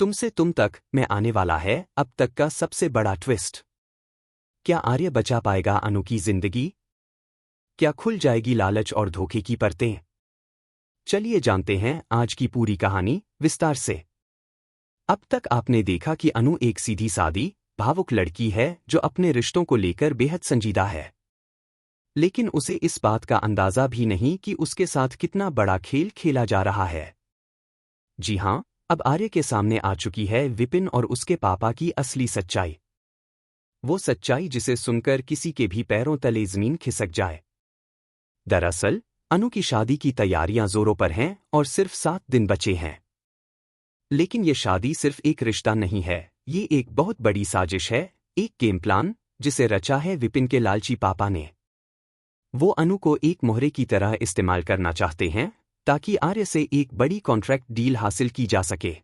तुमसे तुम तक में आने वाला है अब तक का सबसे बड़ा ट्विस्ट। क्या आर्य बचा पाएगा अनु की जिंदगी? क्या खुल जाएगी लालच और धोखे की परतें? चलिए जानते हैं आज की पूरी कहानी विस्तार से। अब तक आपने देखा कि अनु एक सीधी सादी, भावुक लड़की है जो अपने रिश्तों को लेकर बेहद संजीदा है। लेकिन उसे इस बात का अंदाजा भी नहीं कि उसके साथ कितना बड़ा खेल खेला जा रहा है। जी हां, अब आर्य के सामने आ चुकी है विपिन और उसके पापा की असली सच्चाई। वो सच्चाई जिसे सुनकर किसी के भी पैरों तले जमीन खिसक जाए। दरअसल, अनु की शादी की तैयारियां जोरों पर हैं और सिर्फ 7 दिन बचे हैं। लेकिन ये शादी सिर्फ एक रिश्ता नहीं है, ये एक बहुत बड़ी साजिश है, एक गेम प्लान जिसे रचा है विपिन के लालची पापा ने। वो अनु को एक मोहरे की तरह इस्तेमाल करना चाहते हैं ताकि आर्य से एक बड़ी कॉन्ट्रैक्ट डील हासिल की जा सके।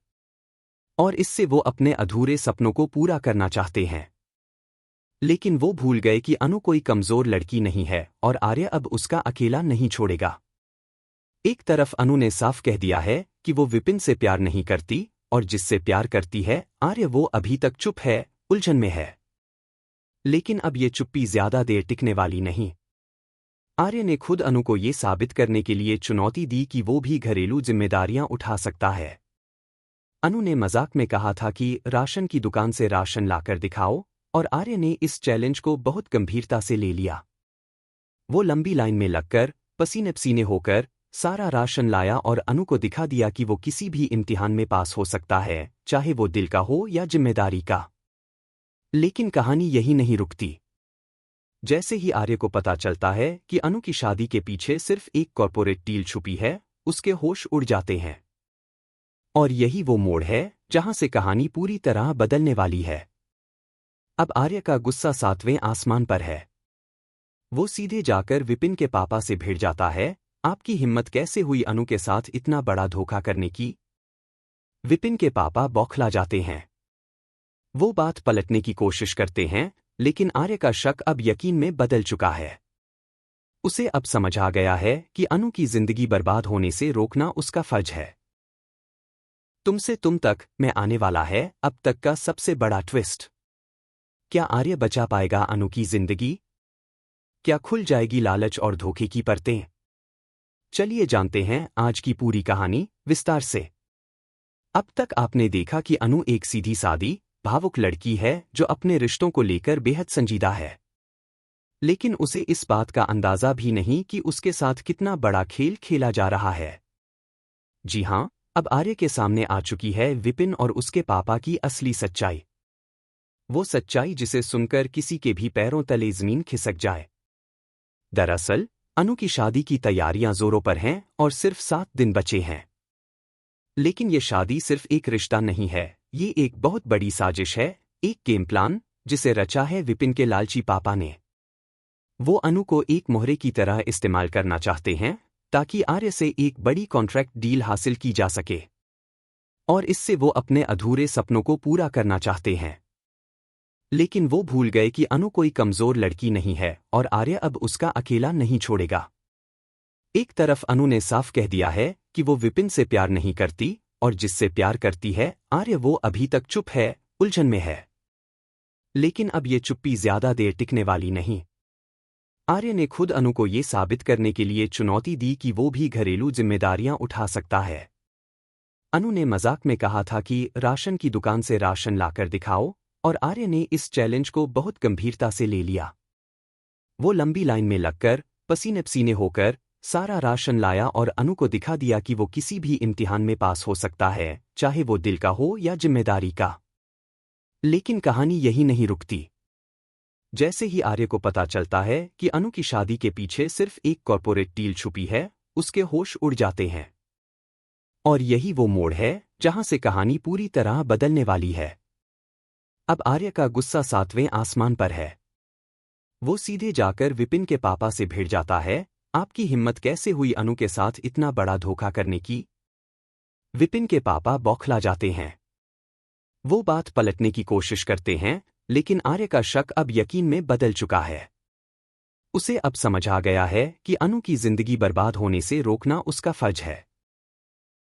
और इससे वो अपने अधूरे सपनों को पूरा करना चाहते हैं। लेकिन वो भूल गए कि अनु कोई कमजोर लड़की नहीं है और आर्य अब उसका अकेला नहीं छोड़ेगा। एक तरफ अनु ने साफ कह दिया है कि वो विपिन से प्यार नहीं करती और जिससे प्यार करती है आर्य वो अभी तक चुप है, उलझन में है। लेकिन अब ये चुप्पी ज्यादा देर टिकने वाली नहीं। आर्य ने खुद अनु को ये साबित करने के लिए चुनौती दी कि वो भी घरेलू जिम्मेदारियां उठा सकता है। अनु ने मजाक में कहा था कि राशन की दुकान से राशन लाकर दिखाओ, और आर्य ने इस चैलेंज को बहुत गंभीरता से ले लिया। वो लंबी लाइन में लगकर, पसीने पसीने होकर सारा राशन लाया और अनु को दिखा दिया कि वो किसी भी इम्तिहान में पास हो सकता है, चाहे वो दिल का हो या जिम्मेदारी का। लेकिन कहानी यही नहीं रुकती। जैसे ही आर्य को पता चलता है कि अनु की शादी के पीछे सिर्फ एक कॉर्पोरेट डील छुपी है, उसके होश उड़ जाते हैं। और यही वो मोड़ है जहां से कहानी पूरी तरह बदलने वाली है। अब आर्य का गुस्सा 7वें आसमान पर है। वो सीधे जाकर विपिन के पापा से भिड़ जाता है, आपकी हिम्मत कैसे हुई अनु के साथ इतना बड़ा धोखा करने की? विपिन के पापा बौखला जाते हैं। वो बात पलटने की कोशिश करते हैं, लेकिन आर्य का शक अब यकीन में बदल चुका है। उसे अब समझ आ गया है कि अनु की जिंदगी बर्बाद होने से रोकना उसका फर्ज है। तुमसे तुम तक में आने वाला है अब तक का सबसे बड़ा ट्विस्ट। क्या आर्य बचा पाएगा अनु की जिंदगी? क्या खुल जाएगी लालच और धोखे की परतें? चलिए जानते हैं आज की पूरी कहानी विस्तार से। अब तक आपने देखा कि अनु एक सीधी सादी, भावुक लड़की है जो अपने रिश्तों को लेकर बेहद संजीदा है। लेकिन उसे इस बात का अंदाजा भी नहीं कि उसके साथ कितना बड़ा खेल खेला जा रहा है। जी हां, अब आर्य के सामने आ चुकी है विपिन और उसके पापा की असली सच्चाई। वो सच्चाई जिसे सुनकर किसी के भी पैरों तले जमीन खिसक जाए। दरअसल, अनु की शादी की तैयारियां जोरों पर हैं और सिर्फ 7 दिन बचे हैं। लेकिन ये शादी सिर्फ एक रिश्ता नहीं है, ये एक बहुत बड़ी साजिश है, एक गेम प्लान जिसे रचा है विपिन के लालची पापा ने। वो अनु को एक मोहरे की तरह इस्तेमाल करना चाहते हैं ताकि आर्य से एक बड़ी कॉन्ट्रैक्ट डील हासिल की जा सके। और इससे वो अपने अधूरे सपनों को पूरा करना चाहते हैं। लेकिन वो भूल गए कि अनु कोई कमजोर लड़की नहीं है और आर्य अब उसका अकेला नहीं छोड़ेगा। एक तरफ अनु ने साफ कह दिया है कि वो विपिन से प्यार नहीं करती और जिससे प्यार करती है आर्य वो अभी तक चुप है, उलझन में है। लेकिन अब ये चुप्पी ज्यादा देर टिकने वाली नहीं। आर्य ने खुद अनु को ये साबित करने के लिए चुनौती दी कि वो भी घरेलू जिम्मेदारियां उठा सकता है। अनु ने मजाक में कहा था कि राशन की दुकान से राशन लाकर दिखाओ, और आर्य ने इस चैलेंज को बहुत गंभीरता से ले लिया। वो लंबी लाइन में लगकर, पसीने पसीने होकर सारा राशन लाया और अनु को दिखा दिया कि वो किसी भी इम्तिहान में पास हो सकता है, चाहे वो दिल का हो या जिम्मेदारी का। लेकिन कहानी यही नहीं रुकती। जैसे ही आर्य को पता चलता है कि अनु की शादी के पीछे सिर्फ एक कॉर्पोरेट डील छुपी है, उसके होश उड़ जाते हैं। और यही वो मोड़ है जहां से कहानी पूरी तरह बदलने वाली है। अब आर्य का गुस्सा 7वें आसमान पर है। वो सीधे जाकर विपिन के पापा से भिड़ जाता है, आपकी हिम्मत कैसे हुई अनु के साथ इतना बड़ा धोखा करने की? विपिन के पापा बौखला जाते हैं। वो बात पलटने की कोशिश करते हैं, लेकिन आर्य का शक अब यकीन में बदल चुका है। उसे अब समझ आ गया है कि अनु की जिंदगी बर्बाद होने से रोकना उसका फर्ज है।